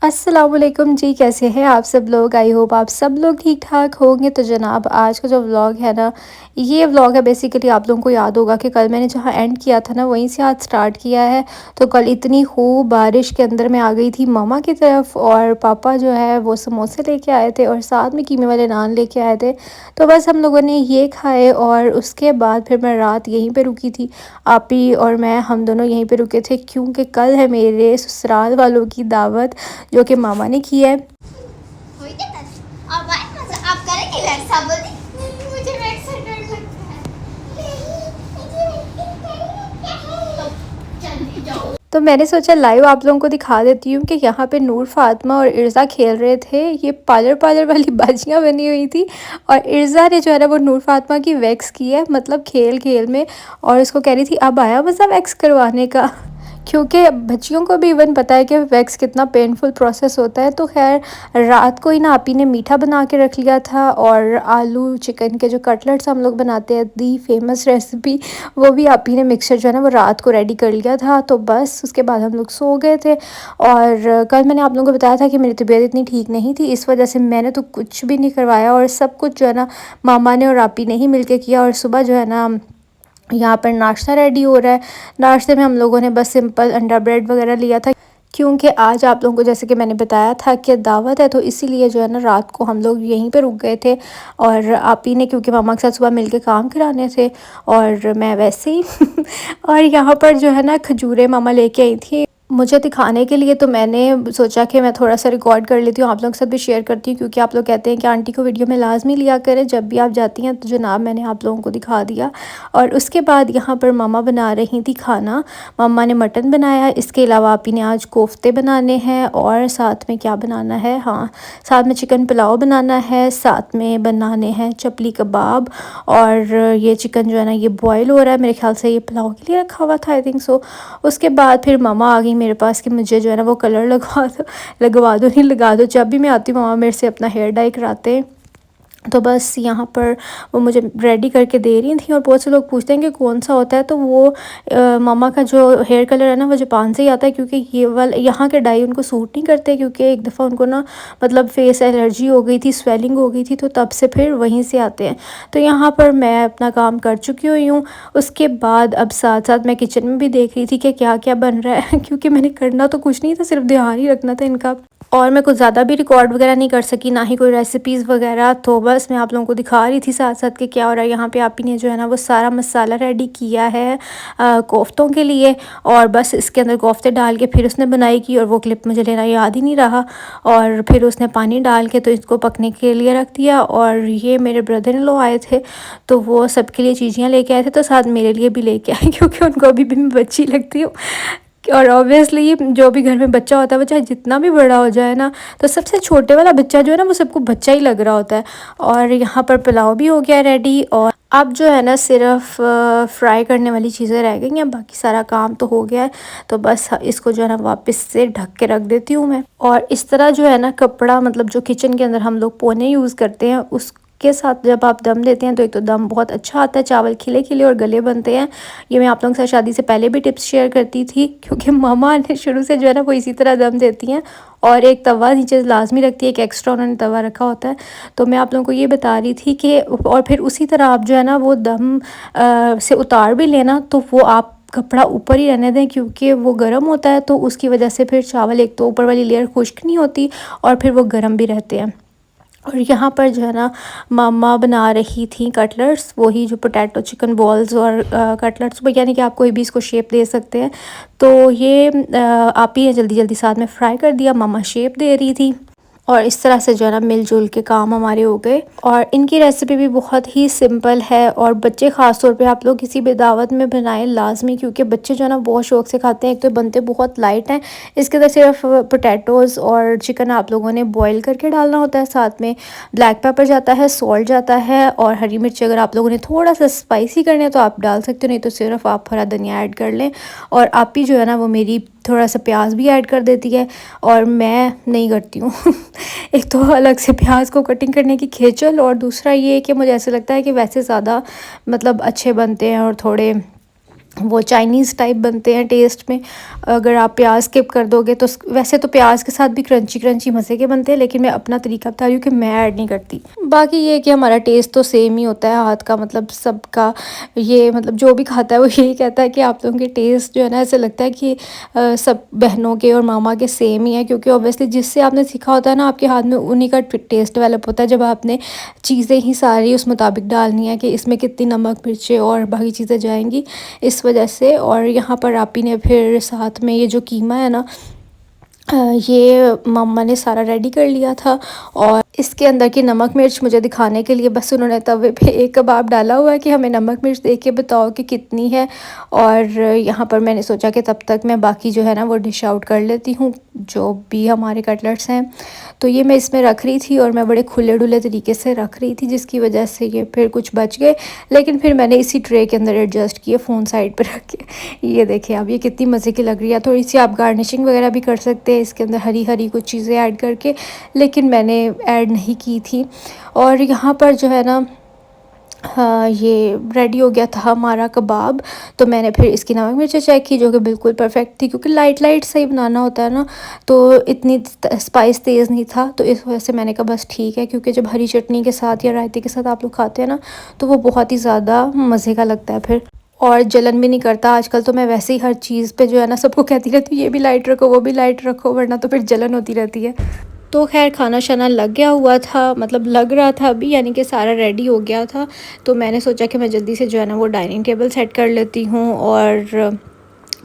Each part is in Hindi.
अस्सलाम वालेकुम जी, कैसे हैं आप सब लोग। आई होप आप सब लोग ठीक ठाक होंगे। तो जनाब आज का जो व्लॉग है ना, ये व्लॉग है बेसिकली आप लोगों को याद होगा कि कल मैंने जहाँ एंड किया था ना वहीं से आज स्टार्ट किया है। तो कल इतनी खूब बारिश के अंदर मैं आ गई थी मामा की तरफ, और पापा जो है वो समोसे लेके आए थे और साथ में कीमे वाले नान लेके आए थे। तो बस हम लोगों ने ये खाए और उसके बाद फिर मैं रात यहीं पर रुकी थी। आपी और मैं हम दोनों यहीं पर रुके थे क्योंकि कल है मेरे ससुराल वालों की दावत जो कि मामा ने की है। आप करेंगे वैसा बोली मुझे वैसा डर लगता है। जल्दी जाओ। तो मैंने सोचा लाइव आप लोगों को दिखा देती हूँ कि यहाँ पे नूर फातिमा और इर्ज़ा खेल रहे थे। ये पार्लर पार्लर वाली बाजियाँ बनी हुई थी और इर्ज़ा ने जो है ना वो नूर फातिमा की वैक्स की है, मतलब खेल खेल में। और इसको कह रही थी अब आया मज़ा वैक्स करवाने का, क्योंकि बच्चियों को भी इवन पता है कि वैक्स कितना पेनफुल प्रोसेस होता है। तो खैर रात को ही ना आपी ने मीठा बना के रख लिया था, और आलू चिकन के जो कटलेट्स हम लोग बनाते हैं दी फेमस रेसिपी, वो भी आपी ने मिक्सचर जो है ना वो रात को रेडी कर लिया था। तो बस उसके बाद हम लोग सो गए थे। और कल मैंने आप लोगों को बताया था कि मेरी तबीयत इतनी ठीक नहीं थी, इस वजह से मैंने तो कुछ भी नहीं करवाया, और सब कुछ जो है ना मामा ने और आपी ने ही मिल के किया। और सुबह जो है ना यहाँ पर नाश्ता रेडी हो रहा है। नाश्ते में हम लोगों ने बस सिंपल अंडा ब्रेड वगैरह लिया था, क्योंकि आज आप लोगों को जैसे कि मैंने बताया था कि दावत है, तो इसीलिए जो है ना रात को हम लोग यहीं पे रुक गए थे। और आप ही ने क्योंकि मामा के साथ सुबह मिलके काम कराने थे और मैं वैसे ही और यहाँ पर जो है ना खजूरें मामा लेके आई थी मुझे दिखाने के लिए। तो मैंने सोचा कि मैं थोड़ा सा रिकॉर्ड कर लेती हूँ, आप लोगों के साथ भी शेयर करती हूँ, क्योंकि आप लोग कहते हैं कि आंटी को वीडियो में लाजमी लिया करें जब भी आप जाती हैं। तो जनाब मैंने आप लोगों को दिखा दिया। और उसके बाद यहाँ पर मामा बना रही थी खाना। मामा ने मटन बनाया, इसके अलावा आपी ने आज कोफ्ते बनाने हैं, और साथ में क्या बनाना है, हाँ साथ में चिकन पुलाव बनाना है, साथ में बनाने हैं चपली कबाब। और ये चिकन जो है ना ये बॉयल हो रहा है, मेरे ख्याल से ये पुलाव के लिए रखा हुआ था, आई थिंक सो। उसके बाद फिर मामा आ गई मेरे पास कि मुझे जो है ना वो कलर लगवा दो नहीं लगा दो। जब भी मैं आती हूँ मामा मेरे से अपना हेयर डाई कराते हैं। तो बस यहाँ पर वो मुझे रेडी करके दे रही थी। और बहुत से लोग पूछते हैं कि कौन सा होता है, तो वो मामा का जो हेयर कलर है ना वो जापान से ही आता है, क्योंकि ये वाला यहाँ के डाई उनको सूट नहीं करते, क्योंकि एक दफ़ा उनको ना मतलब फेस एलर्जी हो गई थी, स्वेलिंग हो गई थी, तो तब से फिर वहीं से आते हैं। तो यहाँ पर मैं अपना काम कर चुकी हुई हूँ। उसके बाद अब साथ साथ मैं किचन में भी देख रही थी कि क्या क्या बन रहा है क्योंकि मैंने करना तो कुछ नहीं था, सिर्फ ध्यान ही रखना था इनका। और मैं कुछ ज़्यादा भी रिकॉर्ड वगैरह नहीं कर सकी, ना ही कोई रेसिपीज़ वगैरह। तो बस मैं आप लोगों को दिखा रही थी साथ साथ कि क्या हो रहा है। यहाँ पे आप ही ने जो है ना वो सारा मसाला रेडी किया है कोफ्तों के लिए, और बस इसके अंदर कोफ्ते डाल के फिर उसने बनाई की, और वो क्लिप मुझे लेना याद ही नहीं रहा। और फिर उसने पानी डाल के तो इसको पकने के लिए रख दिया। और ये मेरे ब्रदर इन लॉ आए थे, तो वो सबके लिए चीज़ें लेके आए थे, तो साथ मेरे लिए भी लेके आए क्योंकि उनको अभी भी मैं बच्ची लगती हूँ। और ऑब्वियसली जो भी घर में बच्चा होता है वो चाहे जितना भी बड़ा हो जाए ना, तो सबसे छोटे वाला बच्चा जो है ना वो सबको बच्चा ही लग रहा होता है। और यहाँ पर पुलाव भी हो गया रेडी, और अब जो है ना सिर्फ फ्राई करने वाली चीज़ें रह गई हैं, बाकी सारा काम तो हो गया है। तो बस इसको जो है ना वापस से ढक के रख देती हूँ मैं। और इस तरह जो है ना कपड़ा, मतलब जो किचन के अंदर हम लोग पोने यूज़ करते हैं उस के साथ जब आप दम देते हैं तो एक तो दम बहुत अच्छा आता है, चावल खिले खिले और गले बनते हैं। ये मैं आप लोगों के साथ शादी से पहले भी टिप्स शेयर करती थी, क्योंकि मामा ने शुरू से जो है ना वो इसी तरह दम देती हैं। और एक तवा नीचे लाजमी रखती है, एक एक्स्ट्रा उन्होंने तवा रखा होता है। तो मैं आप लोगों को ये बता रही थी कि और फिर उसी तरह आप जो है ना वो दम से उतार भी लेना, तो वो आप कपड़ा ऊपर ही रहने दें, क्योंकि वो गर्म होता है, तो उसकी वजह से फिर चावल एक तो ऊपर वाली लेयर खुश्क नहीं होती और फिर वो गर्म भी रहते हैं। और यहाँ पर जो है ना मामा बना रही थी कटलेट्स, वही जो पोटैटो चिकन बॉल्स और कटलेट्स, यानी कि आप कोई भी इसको शेप दे सकते हैं। तो ये आप ही जल्दी जल्दी साथ में फ्राई कर दिया, मामा शेप दे रही थी। और इस तरह से जो है ना मिलजुल के काम हमारे हो गए। और इनकी रेसिपी भी बहुत ही सिंपल है, और बच्चे ख़ास तौर पे आप लोग किसी भी दावत में बनाएं लाजमी, क्योंकि बच्चे जो है ना बहुत शौक़ से खाते हैं। एक तो बनते बहुत लाइट हैं, इसके अंदर सिर्फ पोटैटोज़ और चिकन आप लोगों ने बॉयल करके डालना होता है, साथ में ब्लैक पेपर जाता है, सॉल्ट जाता है, और हरी मिर्च अगर आप लोगों ने थोड़ा सा स्पाइसी करना है तो आप डाल सकते हो, नहीं तो सिर्फ आप हरा धनिया ऐड कर लें। और आप ही जो है ना वो मेरी थोड़ा सा प्याज भी ऐड कर देती है, और मैं नहीं करती हूँ एक तो अलग से प्याज को कटिंग करने की खेचल, और दूसरा ये कि मुझे ऐसा लगता है कि वैसे ज़्यादा मतलब अच्छे बनते हैं और थोड़े वो चाइनीज़ टाइप बनते हैं टेस्ट में। अगर आप प्याज स्किप कर दोगे तो वैसे तो प्याज के साथ भी क्रंची क्रंची मज़े के बनते हैं, लेकिन मैं अपना तरीका बता रही हूँ कि मैं ऐड नहीं करती। बाकी ये है कि हमारा टेस्ट तो सेम ही होता है हाथ का, मतलब सबका। ये मतलब जो भी खाता है वो यही कहता है कि आप लोगों के टेस्ट जो है ना, ऐसे लगता है कि सब बहनों के और मामा के सेम ही है, क्योंकि ऑब्वियसली जिससे आपने सीखा होता है ना, आपके हाथ में उन्हीं का टेस्ट डेवलप होता है। जब आपने चीज़ें ही सारी उस मुताबिक डालनी है कि इसमें कितनी नमक मिर्चें और बाकी चीज़ें जाएंगी, इस वजह से। और यहाँ पर आपी ने फिर साथ में ये जो कीमा है ना, ये मम्मा ने सारा रेडी कर लिया था। और इसके अंदर की नमक मिर्च मुझे दिखाने के लिए बस उन्होंने तवे पे एक कबाब डाला हुआ है कि हमें नमक मिर्च देख के बताओ कि कितनी है। और यहाँ पर मैंने सोचा कि तब तक मैं बाकी जो है ना वो डिश आउट कर लेती हूँ, जो भी हमारे कटलेट्स हैं। तो ये मैं इसमें रख रही थी और मैं बड़े खुले डुले तरीके से रख रही थी, जिसकी वजह से ये फिर कुछ बच गए। लेकिन फिर मैंने इसी ट्रे के अंदर एडजस्ट किए फ़ोन साइड पर रख के। ये देखें अब ये कितनी मज़े की लग रही है। थोड़ी सी आप गार्निशिंग वगैरह भी कर सकते हैं इसके अंदर, हरी हरी कुछ चीज़ें ऐड करके, लेकिन मैंने ऐड नहीं की थी। और यहाँ पर जो है ना, हाँ, ये रेडी हो गया था हमारा कबाब। तो मैंने फिर इसकी नमक मिर्ची चेक की, जो कि बिल्कुल परफेक्ट थी, क्योंकि लाइट लाइट सही बनाना होता है ना, तो इतनी स्पाइस तेज़ नहीं था। तो इस वजह से मैंने कहा बस ठीक है, क्योंकि जब हरी चटनी के साथ या रायते के साथ आप लोग खाते हैं ना, तो वो बहुत ही ज़्यादा मज़े का लगता है फिर, और जलन भी नहीं करता। आजकल तो मैं वैसे ही हर चीज़ पे जो है ना सबको कहती रहती हूँ ये भी लाइट रखो वो भी लाइट रखो, वरना तो फिर जलन होती रहती है। तो खैर खाना शाना लग गया हुआ था, मतलब लग रहा था अभी, यानी कि सारा रेडी हो गया था। तो मैंने सोचा कि मैं जल्दी से जो है ना वो डाइनिंग टेबल सेट कर लेती हूँ और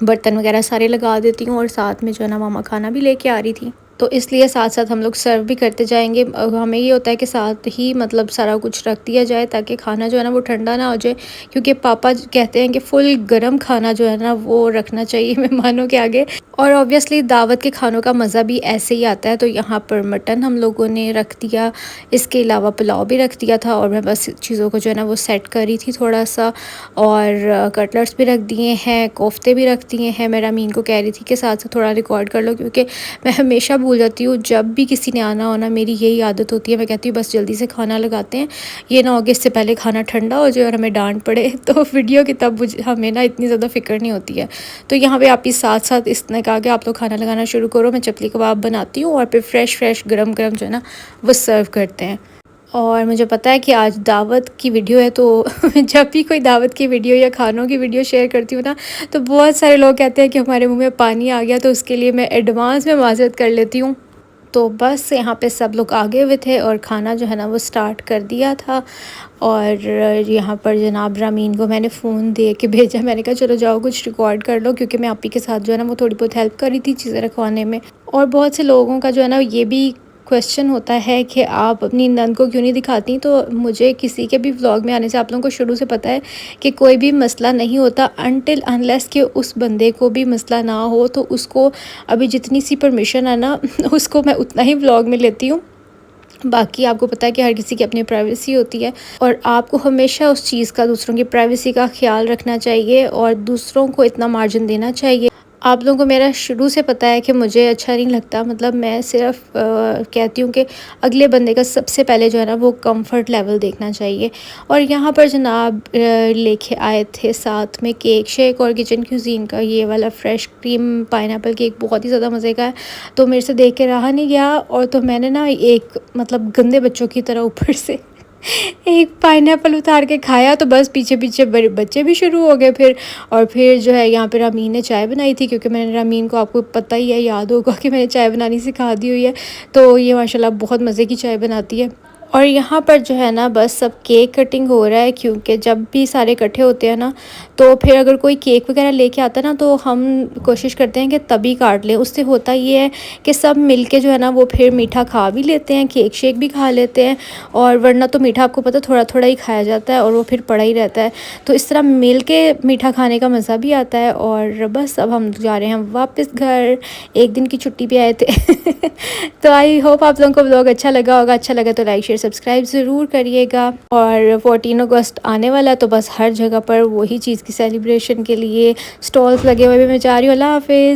बर्तन वगैरह सारे लगा देती हूँ, और साथ में जो है ना मामा खाना भी लेके आ रही थी, तो इसलिए साथ साथ हम लोग सर्व भी करते जाएंगे। हमें ये होता है कि साथ ही मतलब सारा कुछ रख दिया जाए, ताकि खाना जो है ना वो ठंडा ना हो जाए, क्योंकि पापा कहते हैं कि फुल गर्म खाना जो है ना वो रखना चाहिए मेहमानों के आगे। और ऑब्वियसली दावत के खानों का मज़ा भी ऐसे ही आता है। तो यहाँ पर मटन हम लोगों ने रख दिया, इसके अलावा पुलाव भी रख दिया था, और मैं बस चीज़ों को जो है ना वो सेट करी थी थोड़ा सा। और कटलेट्स भी रख दिए हैं, कोफ्ते भी रख दिए हैं। मैं रामीन को कह रही थी कि साथ साथ थोड़ा रिकॉर्ड कर लो, क्योंकि मैं हमेशा भूल जाती हूँ। जब भी किसी ने आना हो ना, मेरी यही आदत होती है, मैं कहती हूँ बस जल्दी से खाना लगाते हैं, ये ना हो कि इससे पहले खाना ठंडा हो जाए और हमें डांट पड़े। तो वीडियो की तब हमें ना इतनी ज़्यादा फ़िक्र नहीं होती है। तो यहाँ पे आप ही साथ साथ इसने कहा कि आप लोग खाना लगाना शुरू करो, मैं चपली कबाब बनाती हूँ, और फिर फ्रेश गरम गरम जो है ना वो सर्व करते हैं। और मुझे पता है कि आज दावत की वीडियो है, तो जब भी कोई दावत की वीडियो या खानों की वीडियो शेयर करती हूँ ना, तो बहुत सारे लोग कहते हैं कि हमारे मुंह में पानी आ गया, तो उसके लिए मैं एडवांस में माज़रत कर लेती हूँ। तो बस यहाँ पे सब लोग आगे हुए थे और खाना जो है ना वो स्टार्ट कर दिया था। और यहाँ पर जनाब रामीन को मैंने फ़ोन दे के भेजा, मैंने कहा चलो जाओ कुछ रिकॉर्ड कर लो, क्योंकि मैं आपी के साथ जो है ना वो थोड़ी बहुत हेल्प कर रही थी चीज़ें रखवाने में। और बहुत से लोगों का जो है ना ये भी क्वेश्चन होता है कि आप अपनी नंद को क्यों नहीं दिखाती। तो मुझे किसी के भी व्लॉग में आने से आप लोगों को शुरू से पता है कि कोई भी मसला नहीं होता अनटिल अनलेस कि उस बंदे को भी मसला ना हो। तो उसको अभी जितनी सी परमिशन है ना उसको मैं उतना ही व्लॉग में लेती हूँ। बाकी आपको पता है कि हर किसी की अपनी प्राइवेसी होती है, और आपको हमेशा उस चीज़ का, दूसरों की प्राइवेसी का ख्याल रखना चाहिए और दूसरों को इतना मार्जिन देना चाहिए। आप लोगों को मेरा शुरू से पता है कि मुझे अच्छा नहीं लगता, मतलब मैं सिर्फ कहती हूँ कि अगले बंदे का सबसे पहले जो है ना वो कंफर्ट लेवल देखना चाहिए। और यहाँ पर जनाब लेके आए थे साथ में केक शेक और किचन क्यूजीन का ये वाला फ्रेश क्रीम पाइनएप्पल केक, बहुत ही ज़्यादा मज़े का है। तो मेरे से देख के रहा नहीं गया, और तो मैंने ना एक मतलब गंदे बच्चों की तरह ऊपर से एक पाइनएप्पल उतार के खाया, तो बस पीछे पीछे बड़े बच्चे भी शुरू हो गए फिर। और फिर जो है यहाँ पे रामीन ने चाय बनाई थी, क्योंकि मैंने रामीन को, आपको पता ही है, याद होगा कि मैंने चाय बनानी सिखा दी हुई है। तो ये माशाल्लाह बहुत मज़े की चाय बनाती है। और यहाँ पर जो है ना बस सब केक कटिंग हो रहा है, क्योंकि जब भी सारे इकट्ठे होते हैं ना, तो फिर अगर कोई केक वगैरह लेके आता है ना, तो हम कोशिश करते हैं कि तभी काट लें। उससे होता ये है कि सब मिलके जो है ना वो फिर मीठा खा भी लेते हैं, केक शेक भी खा लेते हैं। और वरना तो मीठा आपको पता थोड़ा थोड़ा ही खाया जाता है और वो फिर पड़ा ही रहता है। तो इस तरह मिल के मीठा खाने का मज़ा भी आता है। और बस अब हम जा रहे हैं वापस घर, एक दिन की छुट्टी पे आए थे। तो आई होप आप लोगों को व्लॉग अच्छा लगा होगा। अच्छा लगा तो लाइक शेयर सब्सक्राइब ज़रूर करिएगा। और 14 अगस्त आने वाला है, तो बस हर जगह पर वही चीज़ की सेलिब्रेशन के लिए स्टॉल्स लगे हुए भी मैं जा रही हूँ। अल्लाह हाफिज़।